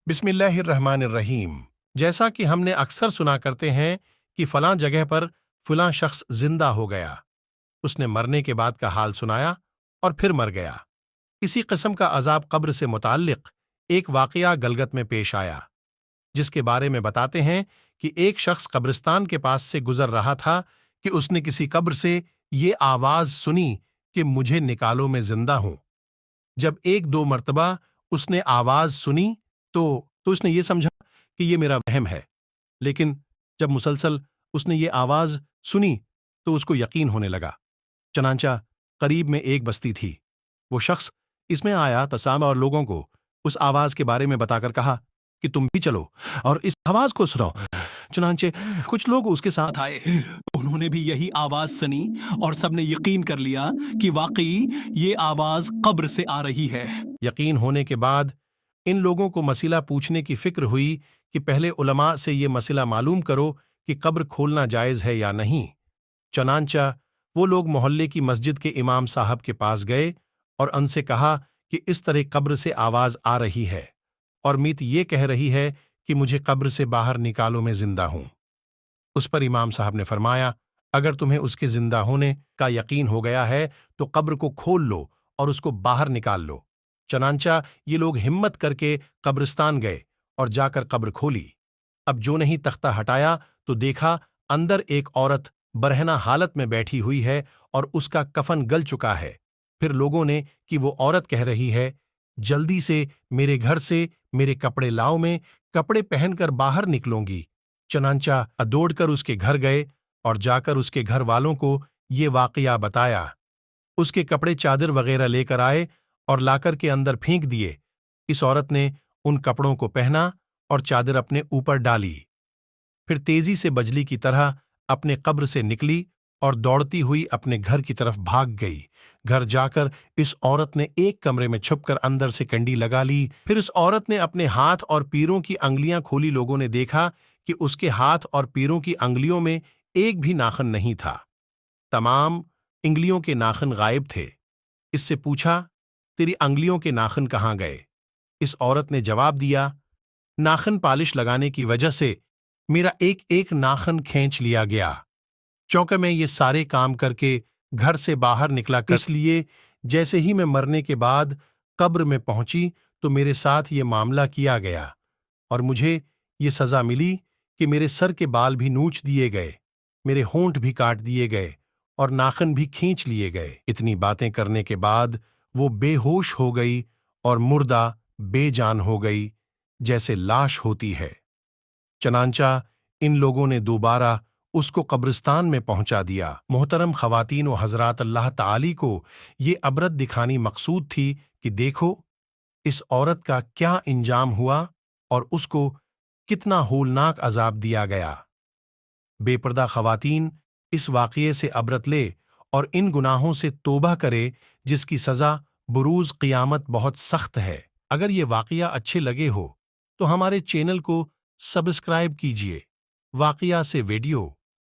بسم اللہ الرحمن الرحیم۔ جیسا کہ ہم نے اکثر سنا کرتے ہیں کہ فلاں جگہ پر فلاں شخص زندہ ہو گیا، اس نے مرنے کے بعد کا حال سنایا اور پھر مر گیا۔ اسی قسم کا عذاب قبر سے متعلق ایک واقعہ گلگت میں پیش آیا، جس کے بارے میں بتاتے ہیں کہ ایک شخص قبرستان کے پاس سے گزر رہا تھا کہ اس نے کسی قبر سے یہ آواز سنی کہ مجھے نکالو میں زندہ ہوں۔ جب ایک دو مرتبہ اس نے آواز سنی تو اس نے یہ سمجھا کہ یہ میرا وہم ہے، لیکن جب مسلسل اس نے یہ آواز سنی تو اس کو یقین ہونے لگا۔ چنانچہ قریب میں ایک بستی تھی، وہ شخص اس میں آیا، تسامہ اور لوگوں کو اس آواز کے بارے میں بتا کر کہا کہ تم بھی چلو اور اس آواز کو سنو۔ چنانچہ کچھ لوگ اس کے ساتھ آئے، انہوں نے بھی یہی آواز سنی اور سب نے یقین کر لیا کہ واقعی یہ آواز قبر سے آ رہی ہے۔ یقین ہونے کے بعد ان لوگوں کو مسئلہ پوچھنے کی فکر ہوئی کہ پہلے علماء سے یہ مسئلہ معلوم کرو کہ قبر کھولنا جائز ہے یا نہیں۔ چنانچہ وہ لوگ محلے کی مسجد کے امام صاحب کے پاس گئے اور ان سے کہا کہ اس طرح قبر سے آواز آ رہی ہے اور میت یہ کہہ رہی ہے کہ مجھے قبر سے باہر نکالو میں زندہ ہوں۔ اس پر امام صاحب نے فرمایا، اگر تمہیں اس کے زندہ ہونے کا یقین ہو گیا ہے تو قبر کو کھول لو اور اس کو باہر نکال لو۔ چنانچہ یہ لوگ ہمت کر کے قبرستان گئے اور جا کر قبر کھولی۔ اب جو نہیں تختہ ہٹایا تو دیکھا اندر ایک عورت برہنہ حالت میں بیٹھی ہوئی ہے اور اس کا کفن گل چکا ہے۔ پھر لوگوں نے کہ وہ عورت کہہ رہی ہے، جلدی سے میرے گھر سے میرے کپڑے لاؤ، میں کپڑے پہن کر باہر نکلوں گی۔ چنانچہ دوڑ کر اس کے گھر گئے اور جا کر اس کے گھر والوں کو یہ واقعہ بتایا۔ اس کے کپڑے چادر وغیرہ لے کر آئے اور لا کر کے اندر پھینک دیے۔ اس عورت نے ان کپڑوں کو پہنا اور چادر اپنے اوپر ڈالی، پھر تیزی سے بجلی کی طرح اپنے قبر سے نکلی اور دوڑتی ہوئی اپنے گھر کی طرف بھاگ گئی۔ گھر جا کر اس عورت نے ایک کمرے میں چھپ کر اندر سے کنڈی لگا لی۔ پھر اس عورت نے اپنے ہاتھ اور پیروں کی انگلیاں کھولی۔ لوگوں نے دیکھا کہ اس کے ہاتھ اور پیروں کی انگلیوں میں ایک بھی ناخن نہیں تھا، تمام انگلیوں کے ناخن غائب تھے۔ اس سے پوچھا، تیری انگلیوں کے ناخن کہاں گئے؟ اس عورت نے جواب دیا، ناخن پالش لگانے کی وجہ سے میرا ایک ایک ناخن کھینچ لیا گیا، چونکہ میں یہ سارے کام کر کے گھر سے باہر نکلا کر، اس لیے جیسے ہی میں مرنے کے بعد قبر میں پہنچی تو میرے ساتھ یہ معاملہ کیا گیا اور مجھے یہ سزا ملی کہ میرے سر کے بال بھی نوچ دیے گئے، میرے ہونٹ بھی کاٹ دیے گئے اور ناخن بھی کھینچ لیے گئے۔ اتنی باتیں کرنے کے بعد وہ بے ہوش ہو گئی اور مردہ بے جان ہو گئی، جیسے لاش ہوتی ہے۔ چنانچہ ان لوگوں نے دوبارہ اس کو قبرستان میں پہنچا دیا۔ محترم خواتین و حضرات، اللہ تعالی کو یہ عبرت دکھانی مقصود تھی کہ دیکھو اس عورت کا کیا انجام ہوا اور اس کو کتنا ہولناک عذاب دیا گیا۔ بے پردہ خواتین اس واقعے سے عبرت لے اور ان گناہوں سے توبہ کرے جس کی سزا بروز قیامت بہت سخت ہے۔ اگر یہ واقعہ اچھے لگے ہو تو ہمارے چینل کو سبسکرائب کیجیے۔ واقعہ سے ویڈیو